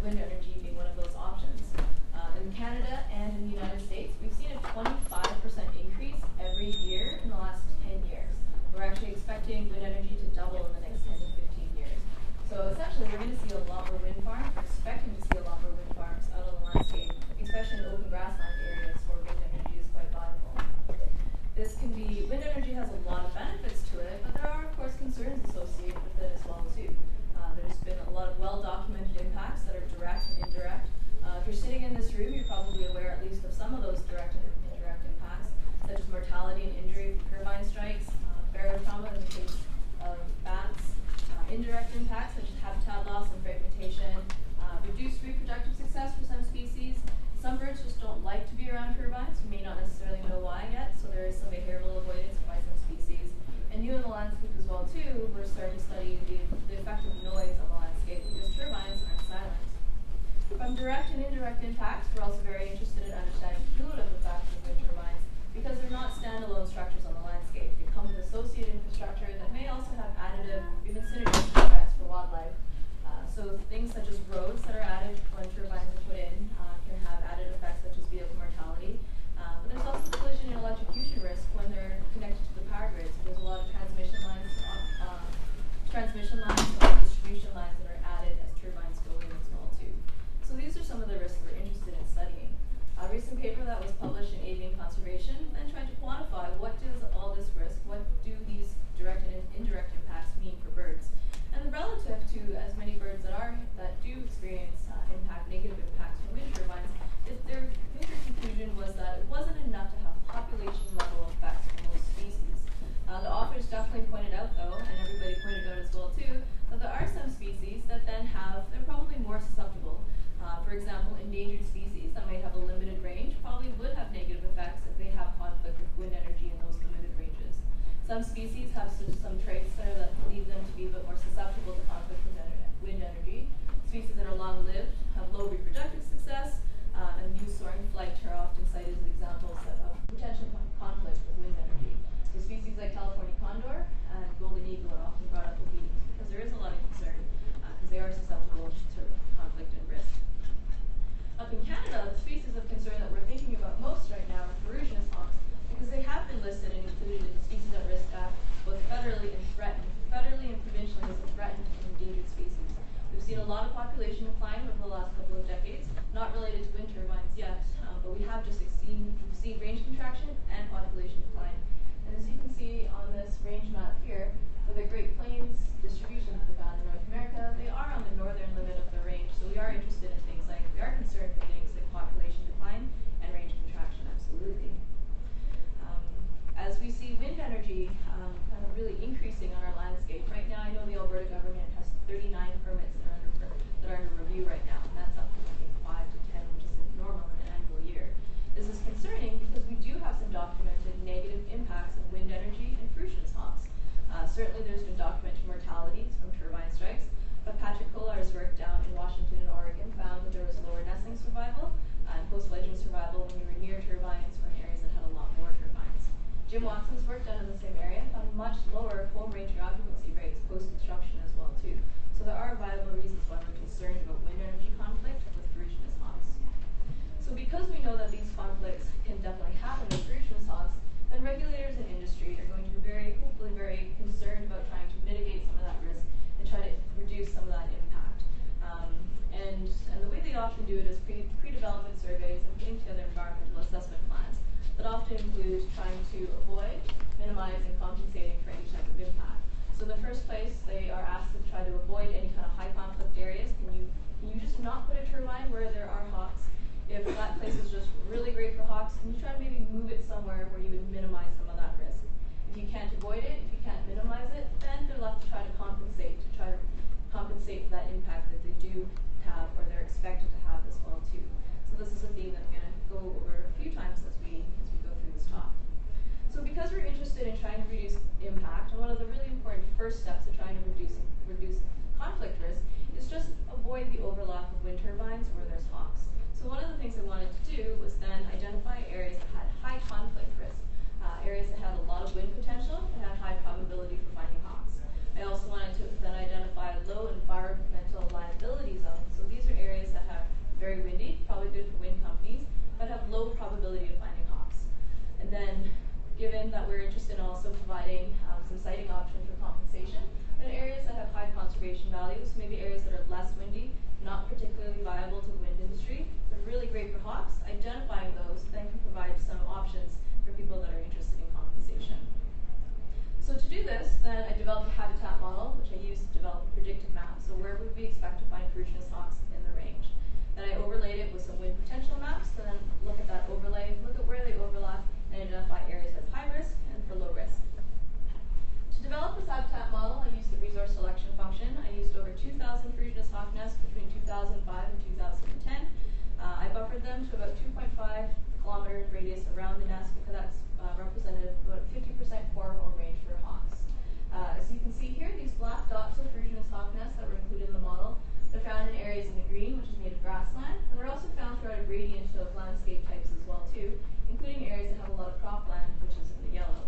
wind energy being one of those options. In Canada and in the United States, we've seen a 25% increase every year in the last 10 years. We're actually expecting wind energy to double in the next 10 to 15 years. So essentially, we're going to see a lot more wind farms. We're expecting to see a lot more wind farms out on the landscape, especially in open grassland areas where wind energy is quite valuable. Wind energy has a lot of benefits to it, but there are, of course, concerns associated with it as well, too. There's been a lot of well-documented impacts that are direct and indirect. If you're sitting in this room, you're probably aware at least of some of those direct and indirect impacts, such as mortality and injury from turbine strikes, barotrauma in the case of bats, indirect impacts such as habitat loss and fragmentation, reduced reproductive success for some species. Some birds just don't like to be around turbines. You may not necessarily know why yet, so there is some behavioral avoidance by some species. And new in the landscape as well too, we're starting to study the effect of noise on the landscape because turbines aren't silent. From direct and indirect impacts, we're also very interested in understanding cumulative effects of wind turbines because they're not standalone structures on the landscape. They come with associated infrastructure that may also have additive, even synergistic effects for wildlife. So things such as roads that are added when turbines are put in can have added effects such as vehicle mortality. But there's also collision and electrocution risk when they're connected to the power grid. So there's a lot of transmission lines or distribution lines that are added as turbines go in as well too. So these are some of the risks we're interested in studying. A recent paper that was published in Avian Conservation then tried to quantify what does all this risk, what do these direct and indirect impacts mean for birds. And relative to as many birds that do experience negative impacts from wind turbines, their major conclusion was that it wasn't enough to have population level effects for most species. The authors definitely pointed out though, and everybody pointed out as well too, that there are some species that then they're probably more susceptible. For example, endangered species that might have a limited range probably would have negative effects if they have conflict with wind energy in those limited ranges. Some species have some traits that lead them to be a bit more susceptible to conflict with wind energy. Species that are long-lived have low reproductive success, and use soaring flight are often cited as examples of potential conflict with wind energy. So species like California condor and golden eagle are often brought up in meetings because there is a lot of concern because they are susceptible to conflict and risk. Up in Canada, the species of concern that we're thinking about most right now are ferruginous hawks because they have been listed and included in the Species at Risk Act, both federally and provincially as a threatened and endangered species. We've seen a lot of population decline over the last couple of decades, not related to wind turbines yet, but we've seen range contraction and population decline. And as you can see on this range map here, for the Great Plains distribution that we found in North America, they are on the northern limit of the range. So we are interested in things like, we are concerned for things like population decline and range contraction, absolutely. As we see wind energy kind of really increasing on our landscape, right now I know the Alberta government has 39 permits that are under review right now, and that's up from I think 5 to 10, which is normal in an annual year. This is concerning because we do have some documented negative impacts of wind energy and ferruginous hawks. Certainly there's been documented mortalities from turbine strikes, but Patrick Kollar's work down in Washington and Oregon found that there was lower nesting survival and post-fledgling survival when you were near turbines or in areas that had a lot more turbines. Jim Watson's work done in the same area found much lower home range occupancy rates post-construction as well too. So there are viable reasons why we're concerned about wind energy conflict with ferruginous hawks. So because we know that these conflicts can definitely happen with ferruginous hawks, then regulators and industry are going to be hopefully very concerned about trying to mitigate some of that risk and try to reduce some of that impact. And the way they often do it is pre-development surveys and putting together environmental assessment plans that often include trying to avoid, minimize, and compensating for any type of impact. So in the first place, they are asked to try to avoid any kind of high conflict areas. Can you just not put a turbine where there are hawks? If that place is just really great for hawks, can you try to maybe move it somewhere where you would minimize some of that risk? If you can't avoid it, if you can't minimize it, then they're left to try to compensate for that impact that they do have or they're expected to have as well too. So this is a theme that I'm going to go over a few times as we go through this talk. So because we're interested in trying to reduce impact, and one of the really important first steps to trying to reduce conflict risk is just avoid the overlap of wind turbines where there's hawks. So one of the things I wanted to do was then identify areas that had high conflict risk, areas that had a lot of wind potential and had high probability for finding hawks. I also wanted to then identify low environmental liability zones. So these are areas that adding some sighting options for compensation in areas that have high conservation values, maybe areas that are less windy, not particularly viable to the wind industry, but really great for hawks. Identifying those then can provide some options for people that are interested in compensation. So to do this, then I developed a habitat model, which I used to develop a predictive map. So where would we expect to find Ferruginous hawks in the range? Then I overlaid it with some wind potential maps, to then look at that overlay, look at where they overlap, and identify areas of high risk and for low risk. To develop this habitat model, I used the resource selection function. I used over 2,000 Ferruginous hawk nests between 2005 and 2010. I buffered them to about 2.5 kilometer radius around the nest because that's represented about 50% core home range for hawks. As you can see here, these black dots are Ferruginous hawk nests that were included in the model. They're found in areas in the green, which is native grassland, and they're also found throughout a gradient of landscape types as well too, including areas that have a lot of cropland, which is in the yellow.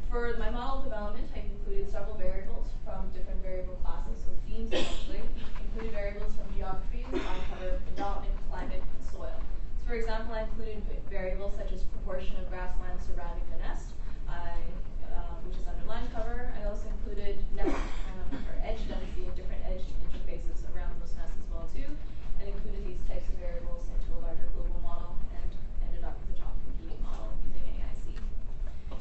For my model development, I included several variables from different variable classes, so themes essentially, included variables from geography, ground cover, development, climate, and soil. So for example, I included variables such as proportion of grassland surrounding the nest, which is under line cover. I also included nest or edge density and different edge interfaces around those nests as well too, and included these types of variables into a larger global model and ended up with a top competing model using AIC.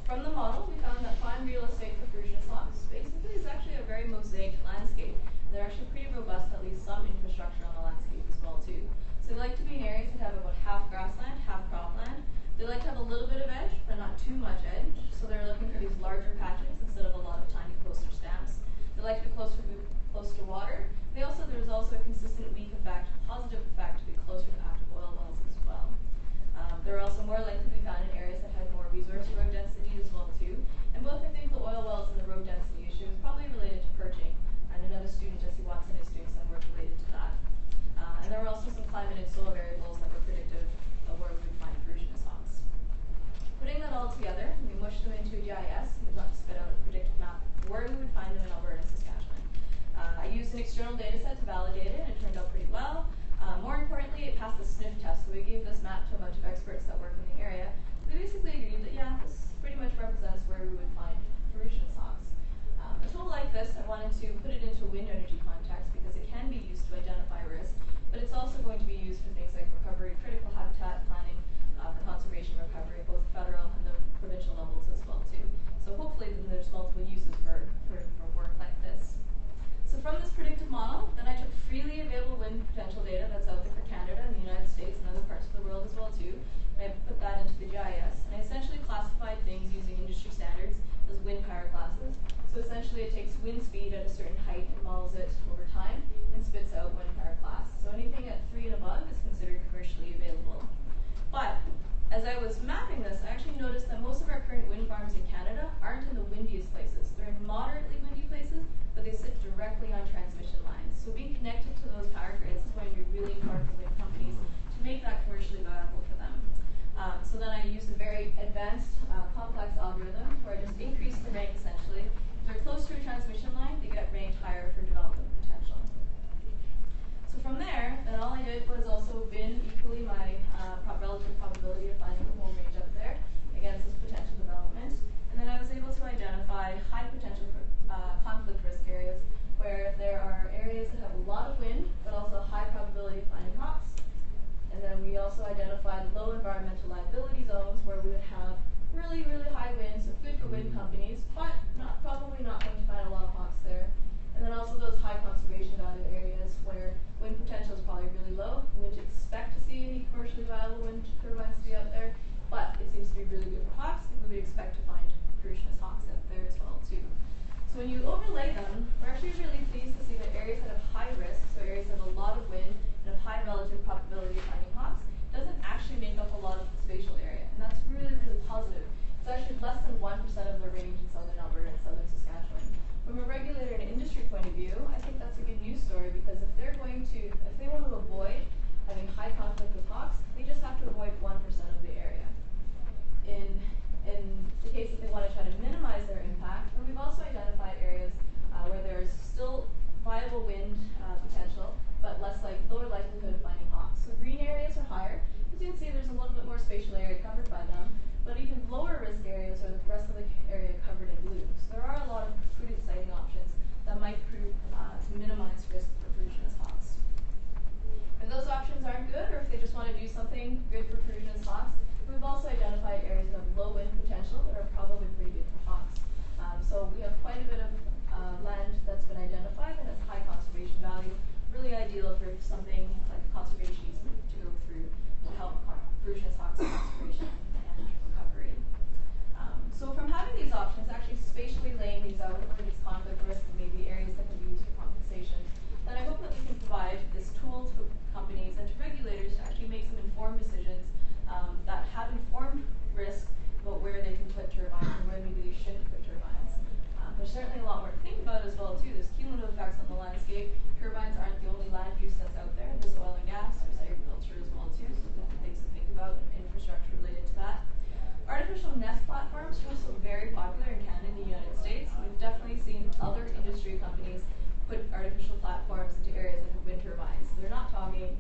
From the model, we found that prime real estate for Ferruginous hawks basically is actually a very mosaic landscape. They're actually pretty robust, at least some infrastructure on the landscape as well too. So they like to be in areas that have about half grassland, half cropland. They like to have a little bit of edge, but not too much edge. So they're looking for these larger patches instead of a lot of tiny coastal stamps. They like to be close to water. There's also a consistent weak effect, positive effect to be closer to active oil wells as well. They're also more likely to be found in areas that have more resource road density as well too. And both I think the oil wells and the road density issue is probably related to perching. And another student, Jesse Watson, is doing some work related to that. And there were also some climate and soil variables that were predictive of where we would find Ferruginous hawks. Putting that all together, we mushed them into a GIS and we got to spit out a predictive map of where we would find them in Alberta and Saskatchewan. I used an external data set to validate it, and it turned out pretty well. More importantly, it passed the sniff test, so we gave this map to a bunch of experts that work in the area. They basically agreed that, yeah, this pretty much represents where we would find Ferruginous hawks. A tool like this, I wanted to put it into a wind energy context because it can be used to identify risk, but it's also going to be used for things like recovery, critical habitat planning, for conservation recovery, both federal and the provincial levels as well too. So hopefully then there's multiple uses for work like this. So from this predictive model, then I took freely available wind potential data that's out there for Canada and the United States and other parts of the world as well too, and I put that into the GIS, and I essentially classified things using industry standards as wind power classes. So essentially it takes wind speed at a certain height and models it over time and spits out wind power class. So anything at 3 and above is considered commercially available. But as I was mapping this, I actually noticed that most of our current wind farms in Canada aren't in the windiest places. They're in moderately windy places, but they sit directly on transmission lines. So being connected to those power grids is going to be really important for wind companies to make that commercially viable for them. So then I used a very advanced, complex algorithm where I just increased the rank essentially. If they're close to a transmission line, they get ranked higher for development potential. So from there, then all I did was also bin equally my relative probability of finding a home range up there against this potential development. And then I was able to identify high potential for conflict risk areas where there are areas that have a lot of wind, but also a high probability of finding hawks. And then we also identified low environmental liability zones where we would have really, really high winds, so good for wind companies, but probably not going to find a lot of hawks there. And then also those high conservation value areas where wind potential is probably really low. We wouldn't expect to see any commercially viable wind turbines to be out there, but it seems to be really good for hawks, and we would expect to find Ferruginous hawks out there as well too. So when you overlay them, we're actually really pleased to see that areas that have high risk, so areas that have a lot of wind and have high relative probability of finding hawks, doesn't actually make up a lot of the spatial area, and that's really, really positive. It's actually less than 1% of the range in southern Alberta and southern Saskatchewan. From a regulator and industry point of view, I think that's a good news story because if they want to avoid having high conflict with hawks, they just have to avoid ideal for something like conservation easement to go through to help Frugianus hawks conservation and recovery. So from having these options, actually spatially laying these out for these conflict risks and maybe areas that can be used for compensation, then I hope that we can provide this tool to companies and to regulators to actually make some informed decisions that have informed risk about where they can put turbines and where maybe they shouldn't put turbines. There's certainly a lot more to think about as well too. There's cumulative effects on the landscape. Turbines aren't the only land use that's out there. There's oil and gas, there's agriculture as well too, so different things to think about and infrastructure related to that. Artificial nest platforms are also very popular in Canada and the United States. We've definitely seen other industry companies put artificial platforms into areas that have wind turbines. So they're not talking,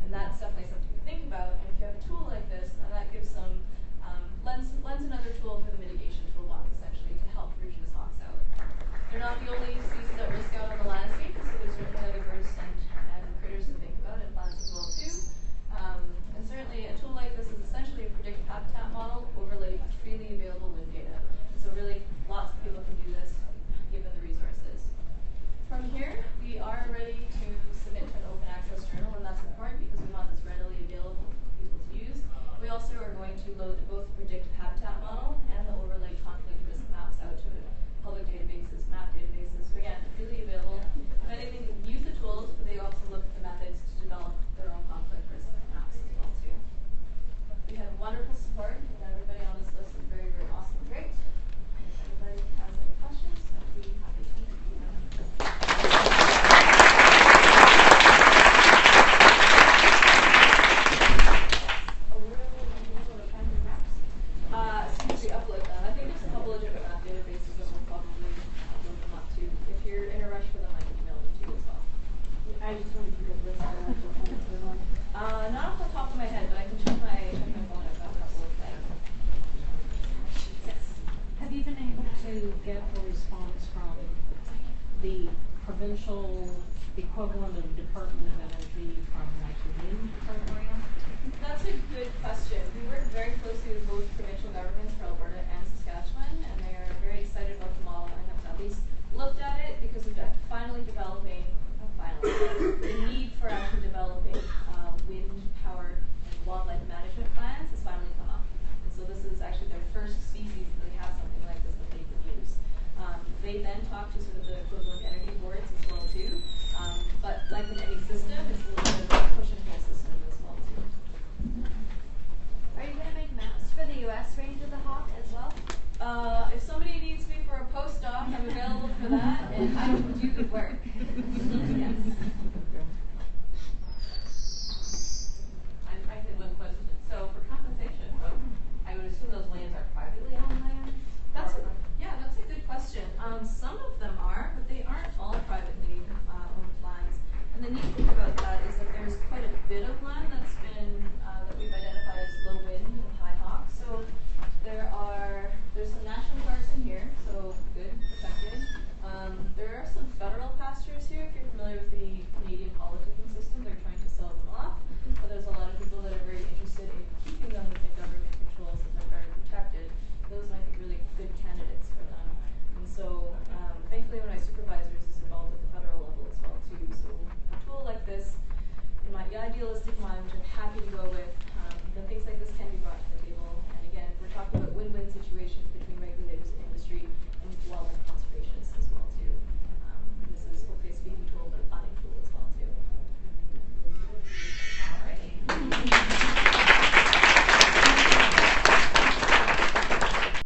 and that's definitely something to think about. And if you have a tool like this, then that gives some lends another tool for the mitigation toolbox, essentially, to help Frugianus hawks out. They're not the only species at risk out on the landscape, so there's certainly other birds and critters to think about, and plants as well too. And certainly a tool like this is essentially a predictive habitat model overlaid with freely available wind data. So really lots of people can do this given the resources. From here, we are ready to submit to an open access journal, and that's important because we want this readily available for people to use. We also are going to load both the predictive habitat model and the overlay conflict risk maps out to public databases, map databases. So again, freely available. If anything, they can use the tools, but they also look at the methods to develop their own conflict risk maps as well too. We had wonderful support, and everybody on this list is very, very awesome and great. And if anybody has any questions, I'd be happy to entertain them. Since we upload them, I think there's a couple of different map databases that we'll probably upload them up to. If you're in a rush for them, I can email them to you as well. I just wanted to get this one. Not off the top of my head, but I can check my phone. I've got a couple of things. Yes. Have you been able to get a response from the provincial equivalent of Department of Energy from like the wind program? That's a good question. We work very closely with both provincial governments for Alberta and Saskatchewan, and they are very excited about the model and have at least looked at it because we're finally developing, the need for actually developing wind-powered wildlife management plans has finally come up. And so this is actually their first species that they have something like this that they can use. They then talk to sort of the equivalent energy boards as well too. But like in any system, it's a little bit of a push and pull system as well too. Are you going to make maps for the U.S. range of the hawk as well? If somebody needs me for a postdoc, I'm available for that, and I will do the work. Yes. I had one question. So for compensation, I would assume those lands are privately owned land? That's a good question. Some of them are, but they aren't all privately owned lands. And the neat thing about that is that there's quite a bit of land that's been that we've identified as low wind and high hawk. So there's some national parks in here, so good, protected. There are some federal pastures here. If you're familiar with the Canadian politicking system, they're trying to sell them off. But there's a lot of people that are very interested in keeping them within government controls that they're very protected. Those might be really good candidates for them. And so thankfully one of my supervisors is involved at the federal level as well too. So a tool like this, in my idealistic mind, which I'm happy to go with,